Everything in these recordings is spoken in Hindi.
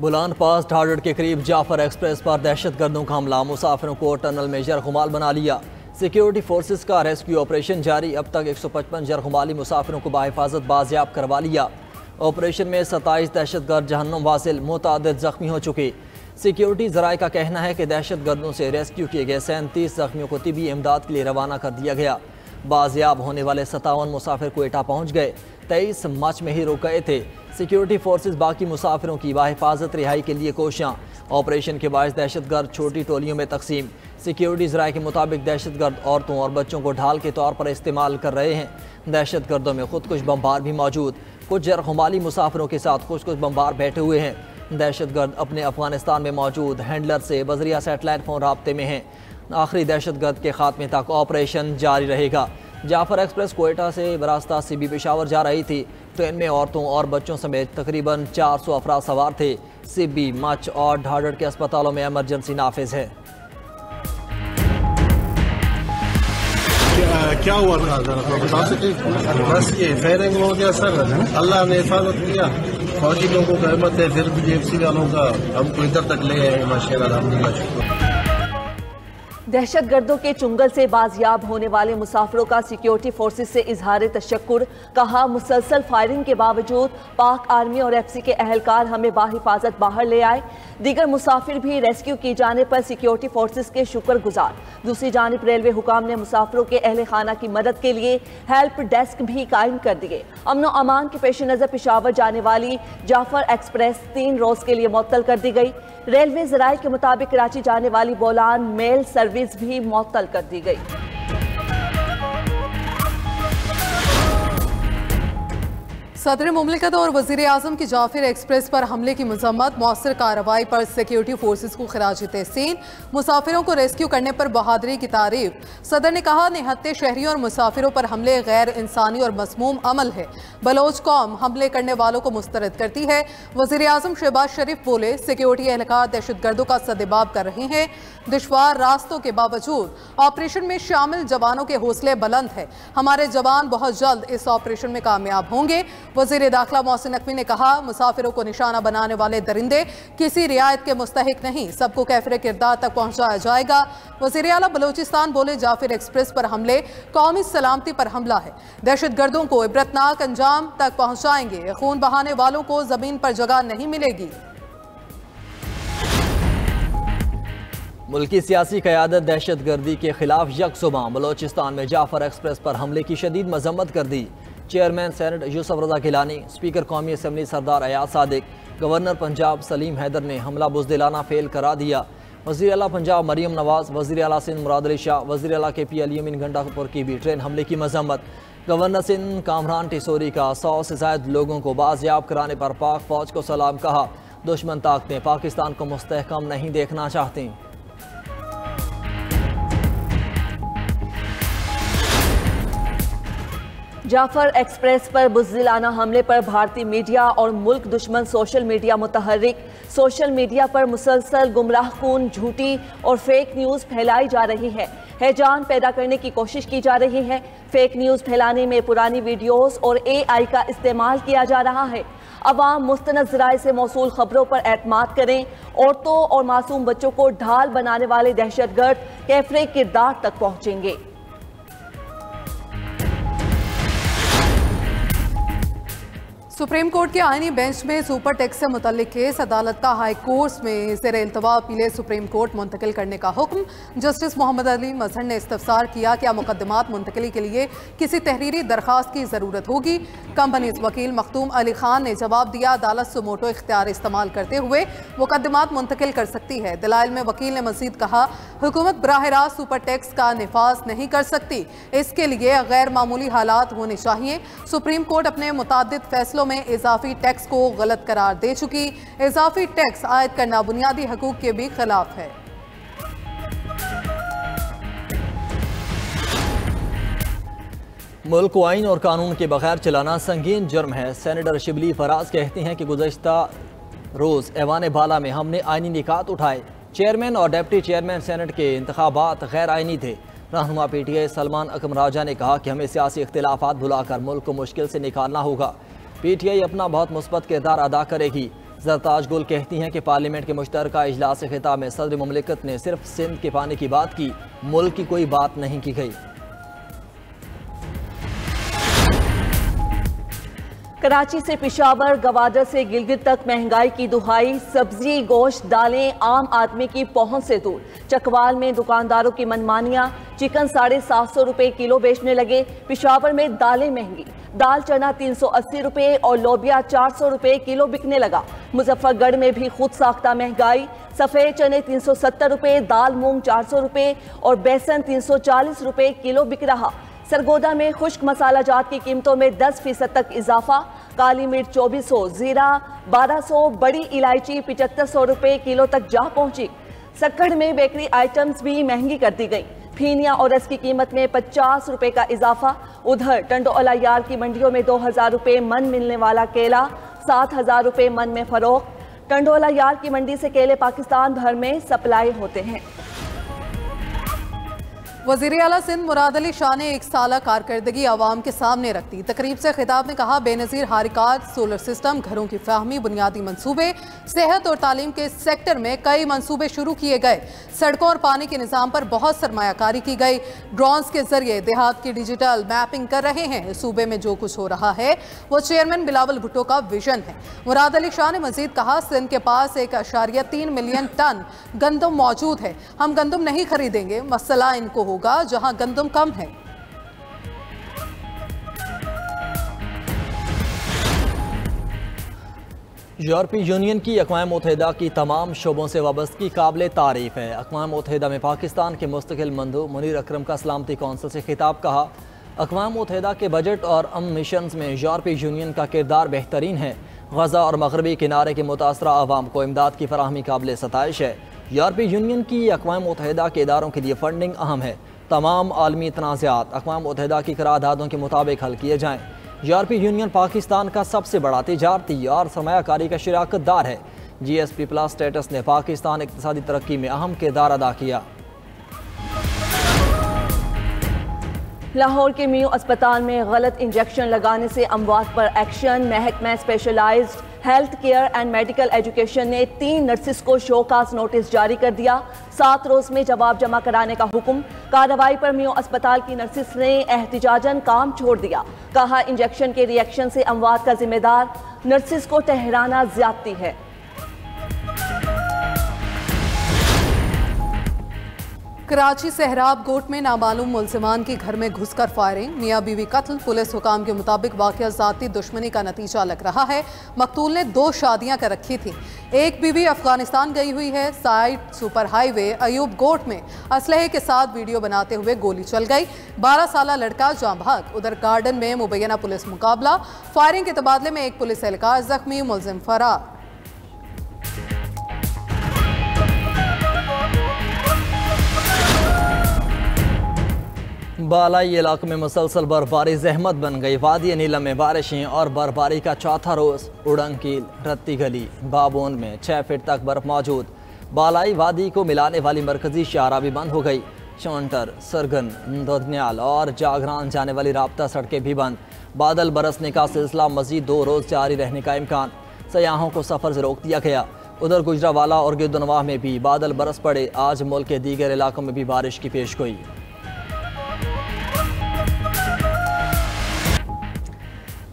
बुलान पास ढाढ़ के करीब जाफर एक्सप्रेस पर दहशतगर्दों का हमला, मुसाफिरों को टनल में जरखुमाल बना लिया। सिक्योरिटी फोर्सेस का रेस्क्यू ऑपरेशन जारी, अब तक 155 जरखुमाली मुसाफिरों को बाहिफाजत बाजियाब करवा लिया। ऑपरेशन में 27 दहशतगर्द जहन्नुम वासिल, मुतअद्दिद जख्मी हो चुके। सिक्योरिटी जराये का कहना है कि दहशतगर्दों से रेस्क्यू किए गए 37 जख्मियों को तिबी इमदाद के लिए रवाना कर दिया गया। बाजियाब होने वाले 57 मुसाफिर क्वेटा पहुँच गए, 23 मार्च में ही रुक गए थे। सिक्योरिटी फोर्सेस बाकी मुसाफिरों की बाहिफाजत रिहाई के लिए कोशियाँ। ऑपरेशन के बाद दहशतगर्द छोटी टोलियों में तकसीम। सिक्योरिटी ज़राए के मुताबिक दहशतगर्द औरतों और बच्चों को ढाल के तौर पर इस्तेमाल कर रहे हैं। दहशतगर्दों में खुदकुश बमबार भी मौजूद, कुछ जरखुमाली मुसाफिरों के साथ खुदकुश बमबार बैठे हुए हैं। दहशतगर्द अपने अफगानिस्तान में मौजूद हैंडलर से बजरिया सेटेलाइट फ़ोन राब्ते में हैं। आखिरी दहशतगर्द के खात्मे तक ऑपरेशन जारी रहेगा। जाफर एक्सप्रेस कोयटा से बरास्ता सीबी पेशावर जा रही थी। ट्रेन में औरतों और बच्चों समेत तकरीबन 400 अफराद सवार थे। सीबी, मच और ढाढ़ के अस्पतालों में इमरजेंसी नाफिज है। क्या हुआ था बता सकते? बस ये फायरिंग हो गया सर, अल्लाह ने हिफाजत किया। फौजी लोगों का हिम्मत है, फिर BFC वालों का हमको इधर तक ले आए माशाअल्लाह, अल्हम्दुलिल्लाह शुक्र। दहशतगर्दों के चुंगल से बाजियाब होने वाले मुसाफिरों का सिक्योरिटी फोर्सेस से इजहार तशक्कुर, कहा मुसलसल फायरिंग के बावजूद पाक आर्मी और FC के अहलकार हमें बाहिफाजत बाहर ले आए। दीगर मुसाफिर भी रेस्क्यू किए जाने पर सिक्योरिटी फोर्सेस के शुक्रगुजार। दूसरी जानिब रेलवे हुकाम ने मुसाफिरों के अहल खाना की मदद के लिए हेल्प डेस्क भी कायम कर दिए। अमन व अमान के पेश नज़र पेशावर जाने वाली जाफर एक्सप्रेस 3 रोज के लिए मुअत्तल कर दी गई। रेलवे ज़राए के मुताबिक कराची जाने वाली बोलान मेल सर्विस भी मुअत्तल कर दी गई। सदर मुमलिकत और वज़ीर आज़म की जाफर एक्सप्रेस पर हमले की मज़म्मत, मौसर कार्रवाई पर सिक्योरिटी फोर्सेस को खिराज तहसीन। मुसाफिरों को रेस्क्यू करने पर बहादुरी की तारीफ। सदर ने कहा निहत्ते शहरियों और मुसाफिरों पर हमले गैर इंसानी और मसमूम अमल है। बलोच कौम हमले करने वालों को मुस्तरद करती है। वज़ीर आज़म शहबाज शरीफ बोले सिक्योरिटी एहलकार दहशतगर्दों का सदेबाब कर रहे हैं। दुश्वार रास्तों के बावजूद ऑपरेशन में शामिल जवानों के हौसले बुलंद है। हमारे जवान बहुत जल्द इस ऑपरेशन में कामयाब होंगे। वज़ीर दाखिला मोहसिन नकवी ने कहा मुसाफिरों को निशाना बनाने वाले दरिंदे किसी रियायत के मुस्तहिक नहीं, सबको कैफरे किरदार तक पहुंचाया जाएगा। वज़ीर आला बलूचिस्तान बोले जाफर एक्सप्रेस पर हमले कौमी सलामती पर हमला है। दहशतगर्दों को इबरतनाक अंजाम तक पहुंचाएंगे। खून बहाने वालों को जमीन पर जगह नहीं मिलेगी। मुल्की सियासी क़यादत दहशतगर्दी के खिलाफ यकसुबह बलोचिस्तान में जाफर एक्सप्रेस पर हमले की शदीद मजम्मत कर दी। चेयरमैन सेनेट यूसुफ रज़ा गिलानी, स्पीकर कौमी असम्बली सरदार अयाज सादिक, गवर्नर पंजाब सलीम हैदर ने हमला बुज़दिलाना फेल करा दिया। वज़ीर आला पंजाब मरीम नवाज, वज़ीर आला सिंध मुराद अली शाह, वज़ीर आला KP अली अमीन गंडापुर की भी ट्रेन हमले की मजम्मत। गवर्नर सिंध कामरान टिसोरी का 100 से ज़ायद लोगों को बाजियाब कराने पर पाक फौज को सलाम कहा। दुश्मन ताकतें पाकिस्तान को मुस्तहकम नहीं देखना चाहती। जाफर एक्सप्रेस पर बुज़दिलाना हमले पर भारतीय मीडिया और मुल्क दुश्मन सोशल मीडिया मुतहर्रिक। सोशल मीडिया पर मुसलसल गुमराहकुन, झूठी और फेक न्यूज़ फैलाई जा रही है। हैजान पैदा करने की कोशिश की जा रही है। फेक न्यूज़ फैलाने में पुरानी वीडियोस और AI का इस्तेमाल किया जा रहा है। अवाम मुस्तनद ज़राए से मौसूल खबरों पर एतमाद करें। औरतों और मासूम बच्चों को ढाल बनाने वाले दहशतगर्द कैफरे किरदार तक पहुँचेंगे। सुप्रीम कोर्ट के आईनी बेंच में सुपर टैक्स से मुतल्लिक केस, अदालत का हाई कोर्ट में ज़ेर इल्तवा अपीलें सुप्रीम कोर्ट मुंतकिल करने का हुक्म। जस्टिस मोहम्मद अली मजहर ने इस्तफसार किया क्या मुकदमात मुंतकिली के लिए किसी तहरीरी दरख्वास्त की ज़रूरत होगी। कंपनीज वकील मखदूम अली खान ने जवाब दिया अदालत सुमोटो इख्तियार इस्तेमाल करते हुए मुकदमात मुंतकिल कर सकती है। दलाइल में वकील ने मजीद कहा हुकूमत बराह रास्त सुपर टैक्स का निफाज नहीं कर सकती, इसके लिए गैर मामूली हालात होने चाहिए। सुप्रीम कोर्ट अपने मुताद्दिद फैसलों में इजाफी टैक्स को गलत करार दे चुकी। इजाफी टैक्स आयद करना बुनियादी हकूक के भी खिलाफ है। मुल्क को आइन और कानून के बगैर चलाना संगीन जुर्म है। सेनेटर शिबली फराज कहते हैं कि गुज़श्ता रोज़ ऐवान बाला में हमने आइनी निकात उठाए। चेयरमैन और डिप्टी चेयरमैन सेनेट के इंतखाबात गैर आइनी थे। रहनुमा PTI सलमान अकम राजा ने कहा कि हमें सियासी इख्तिलाफात भुलाकर मुल्क को मुश्किल से निकालना होगा। PTI अपना बहुत मुस्बत किरदार अदा करेगी। जरताज गुल कहती हैं कि पार्लियामेंट के मुश्तरका इजलास खिताब में सदर मुमलिकत ने सिर्फ सिंध के पानी की बात की, मुल्क की कोई बात नहीं की गई। कराची से पेशावर, गवादर से गिलगित तक महंगाई की दुहाई। सब्जी, गोश्त, दालें आम आदमी की पहुंच से दूर। चकवाल में दुकानदारों की मनमानियां। चिकन 750 रुपए किलो बेचने लगे। पेशावर में दालें महंगी। दाल चना 380 रुपए और लोबिया 400 रुपए किलो बिकने लगा। मुजफ्फरगढ़ में भी खुद साख्ता महंगाई। सफ़ेद चने 370 रुपए, दाल मूंग 400 रुपए और बेसन 340 रुपए किलो बिक रहा। सरगोदा में खुश्क मसाला जात की कीमतों में 10% तक इजाफा। काली मिर्च 2400, जीरा 1200, बड़ी इलायची 7500 रुपए किलो तक जा पहुंची। सक्खड़ में बेकरी आइटम्स भी महंगी कर दी गई। फीनिया और रस की कीमत में 50 रुपए का इजाफा। उधर टंडोला यार की मंडियों में 2000 रुपए मन मिलने वाला केला 7000 रुपए मन में फरोख्त। टंडोला यार की मंडी से केले पाकिस्तान भर में सप्लाई होते हैं। वज़ीर आला सिंध मुराद अली शाह ने 1 साला कारकर्दगी आवाम के सामने रख दी। तकरीब से खिताब में कहा, बेनज़ीर हारिकात, सोलर सिस्टम, घरों की फराहमी, बुनियादी मंसूबे, सेहत और तालीम के सेक्टर में कई मंसूबे शुरू किए गए। सड़कों और पानी के निज़ाम पर बहुत सरमायाकारी की गई। ड्रोन्स के जरिए देहात की डिजिटल मैपिंग कर रहे हैं। सूबे में जो कुछ हो रहा है वो चेयरमैन बिलावल भुट्टो का विजन है। मुराद अली शाह ने मजीद कहा, सिंध के पास 1.3 मिलियन टन गंदम मौजूद है। हम गंदम नहीं खरीदेंगे, मसला इनको होगा जहां गंदम कम है। यूरोपीय यूनियन की अक़वाम मुत्तहिदा की तमाम शोबों से वाबस्तगी काबिल तारीफ़ है। अक़वाम मुत्तहिदा में पाकिस्तान के मुस्तकिल मंदू मुनीर अकरम का सलामती कौंसिल से खिताब। कहा, अक़वाम मुत्तहिदा के बजट और अमन मिशन में यूरोपीय यूनियन का किरदार बेहतरीन है। गज़ा और मगरबी किनारे के मुतासरा आवाम को इमदाद की फराहमी काबिल सताइश है। यूरोपीय यूनियन की अक़वाम मुत्तहिदा के इदारों के लिए फंडिंग अहम है। तमाम आलमी तनाज़ात अक़वाम मुत्तहिदा की करारदादों के मुताबिक हल किए जाएँ। यूरोपीय यूनियन पाकिस्तान का सबसे बड़ा तिजारती और सरमायाकारी का शराकतदार है। GSP+ स्टेटस ने पाकिस्तान इक़्तिसादी तरक्की में अहम किरदार अदा किया। लाहौर के मियो अस्पताल में गलत इंजेक्शन लगाने से अमवात पर एक्शन। महकमा specialised health care and medical education ने 3 नर्सिस को शोकास नोटिस जारी कर दिया। 7 रोज में जवाब जमा कराने का हुक्म। कार्रवाई पर मियो अस्पताल की नर्सिस ने एहतिजाजन काम छोड़ दिया। कहा, इंजेक्शन के रिएक्शन से अमवात का जिम्मेदार नर्सिस को ठहराना ज्यादती है। कराची सहराब गोट में नामालूम मुलजिमान के घर में घुसकर फायरिंग। मियाँ बीवी कत्ल। पुलिस हुकाम के मुताबिक वाक़या ज़ाती दुश्मनी का नतीजा लग रहा है। मकतूल ने 2 शादियां कर रखी थी। एक बीवी अफगानिस्तान गई हुई है। साइड सुपर हाईवे अयूब गोट में असलहे के साथ वीडियो बनाते हुए गोली चल गई। 12 साला लड़का जाँ भाग। उधर गार्डन में मुबैना पुलिस मुकाबला। फायरिंग के तबादले में एक पुलिस एहलकार जख्मी, मुलजिम फरार। बालाई इलाकों में मुसलसल बर्फबारी जहमत बन गई। वादी नीलम में बारिशें और बर्फबारी का चौथा रोज़। उड़ंकील, रत्ती गली, बाबोन में 6 फीट तक बर्फ मौजूद। बालाई वादी को मिलाने वाली मरकजी शाहराह भी बंद हो गई। चौंटर, सरगन, दोदन्याल और जागरान जाने वाली राब्ता सड़कें भी बंद। बादल बरसने का सिलसिला मजीद 2 रोज़ जारी रहने का इम्कान। सयाहों को सफ़र से रोक दिया गया। उधर गुजरावाला और गिरदनवाह में भी बादल बरस पड़े। आज मुल्क के दीगर इलाकों में भी बारिश की पेशगोई।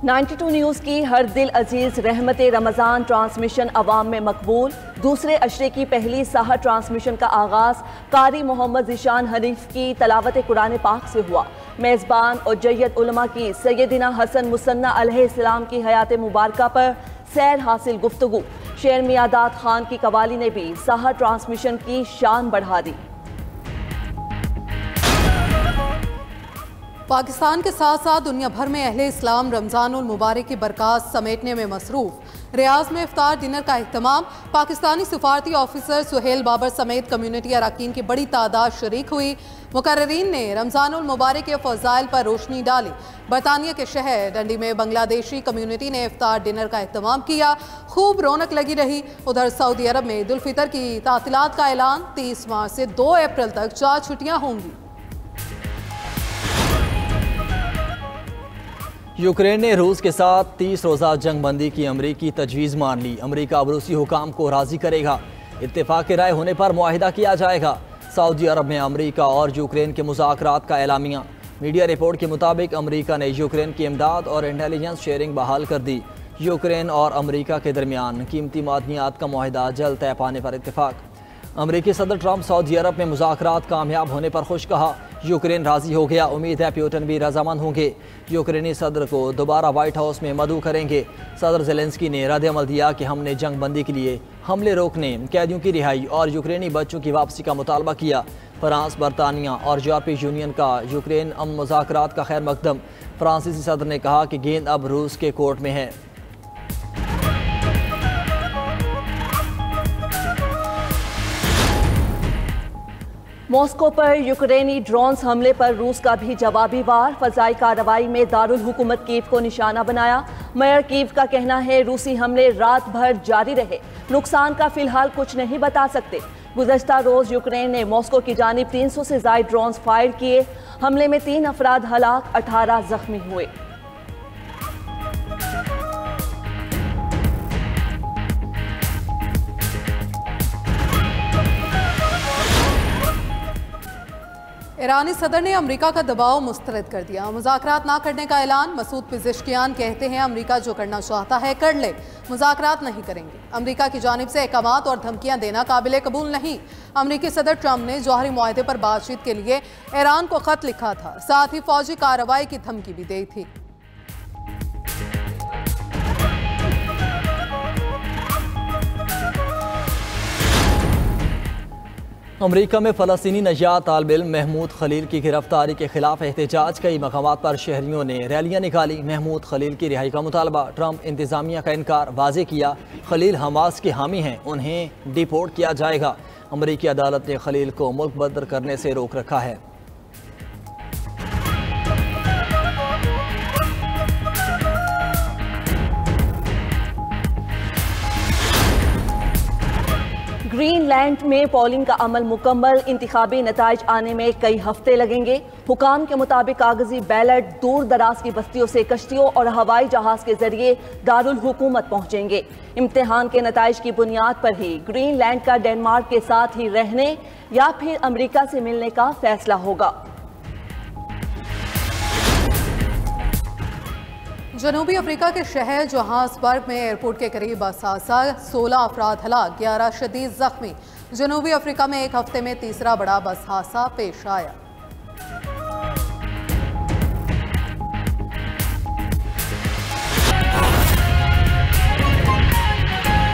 92 न्यूज़ की हर दिल अजीज रहमत रमज़ान ट्रांसमिशन अवाम में मकबूल। दूसरे अशरे की पहली साहर ट्रांसमिशन का आगाज़ कारी मोहम्मद ज़ीशान हनीफ की तलावत कुरान पाक से हुआ। मेज़बान और जय्यद उलमा की सैयदना हसन मुसन्ना अलैहिस्सलाम की हयात मुबारका पर सैर हासिल गुफ्तगू। शेर मियादाद खान की कवाली ने भी साहर ट्रांसमिशन की शान बढ़ा दी। पाकिस्तान के साथ साथ दुनिया भर में अहले इस्लाम रमज़ानुल मुबारक की बरक़ात समेटने में मसरूफ़। रियाज में इफ्तार डिनर का अहतमाम। पाकिस्तानी सफारती ऑफिसर सुहेल बाबर समेत कम्यूनिटी अरकान की बड़ी तादाद शरीक हुई। मुकर्ररीन ने रमज़ानुल मुबारक के फ़ज़ाइल पर रोशनी डाली। बरतानिया के शहर डंडी में बांग्लादेशी कम्यूनिटी ने इफ्तार डिनर का अहतमाम किया। खूब रौनक लगी रही। उधर सऊदी अरब में ईद उल फितर की तातीलात का ऐलान। 30 मार्च से 2 अप्रैल तक 4 छुट्टियाँ होंगी। यूक्रेन ने रूस के साथ 30 रोज़ा जंग बंदी की अमरीकी तजवीज़ मान ली। अमरीका अब रूसी हुकाम को राज़ी करेगा। इत्तेफाक राय होने पर मुआहिदा किया जाएगा। सऊदी अरब में अमरीका और यूक्रेन के मुज़ाकरात का एलामिया। मीडिया रिपोर्ट के मुताबिक अमरीका ने यूक्रेन की इमदाद और इंटेलिजेंस शेयरिंग बहाल कर दी। यूक्रेन और अमरीका के दरमियान कीमती मादनियात का मुआहिदा जल्द तय पाने पर इत्तेफाक। अमरीकी सदर ट्रंप सऊदी अरब में मुज़ाकरात कामयाब होने पर खुश कहा। यूक्रेन राज़ी हो गया, उम्मीद है पुतिन भी रजामंद होंगे। यूक्रेनी सदर को दोबारा व्हाइट हाउस में मदऊ करेंगे। सदर ज़ेलेंस्की ने रद्द-ए-अमल दिया कि हमने जंग बंदी के लिए हमले रोकने, कैदियों की रिहाई और यूक्रेनी बच्चों की वापसी का मुतालबा किया। फ्रांस, बरतानिया और यूरोपीय यूनियन का यूक्रेन अमन मुज़ाकरात का खैर मकदम। फ्रांसीसी सदर ने कहा कि गेंद अब रूस के कोर्ट में है। मॉस्को पर यूक्रेनी ड्रोन्स हमले पर रूस का भी जवाबी वार। फजाई कार्रवाई में दारुल हुकूमत कीव को निशाना बनाया। मेयर कीव का कहना है रूसी हमले रात भर जारी रहे, नुकसान का फिलहाल कुछ नहीं बता सकते। गुज़श्ता रोज यूक्रेन ने मॉस्को की जानिब 300 से ज़ायद ड्रोन्स फायर किए। हमले में 3 अफराद हलाक, 18 जख्मी हुए। ईरानी सदर ने अमेरिका का दबाव मुस्तरद कर दिया। मुज़ाकरात ना करने का ऐलान। मसूद पिज़ेश्कियान कहते हैं अमेरिका जो करना चाहता है कर ले, मुज़ाकरात नहीं करेंगे। अमेरिका की जानिब से अहकामात और धमकियां देना काबिल कबूल नहीं। अमेरिकी सदर ट्रंप ने जौहरी मुआहदे पर बातचीत के लिए ईरान को खत लिखा था, साथ ही फौजी कार्रवाई की धमकी भी दी थी। अमरीका में फ़लस्तीनी नजात तालिब इल्म महमूद खलील की गिरफ्तारी के खिलाफ एहतजाज। कई मकामात पर शहरियों ने रैलियां निकाली। महमूद खलील की रिहाई का मुतालबा। ट्रंप इंतज़ामिया का इनकार वाज़े किया। खलील हमास के हामी हैं, उन्हें डिपोर्ट किया जाएगा। अमरीकी अदालत ने खलील को मुल्क बदर करने से रोक रखा है। ग्रीनलैंड में पोलिंग का अमल मुकम्मल। इंतखाबी नताइज आने में कई हफ्ते लगेंगे। हुकाम के मुताबिक कागजी बैलेट दूर दराज की बस्तियों से कश्तियों और हवाई जहाज के जरिए दारुल हुकूमत पहुंचेंगे। इम्तिहान के नताइज की बुनियाद पर ही ग्रीनलैंड का डेनमार्क के साथ ही रहने या फिर अमेरिका से मिलने का फैसला होगा। जनूबी अफ्रीका के शहर जोहान्सबर्ग में एयरपोर्ट के करीब बस हादसा, 16 अफराद हलाक, 11 शदीद जख्मी। जनूबी अफ्रीका में एक हफ्ते में तीसरा बड़ा बस हादसा पेश आया।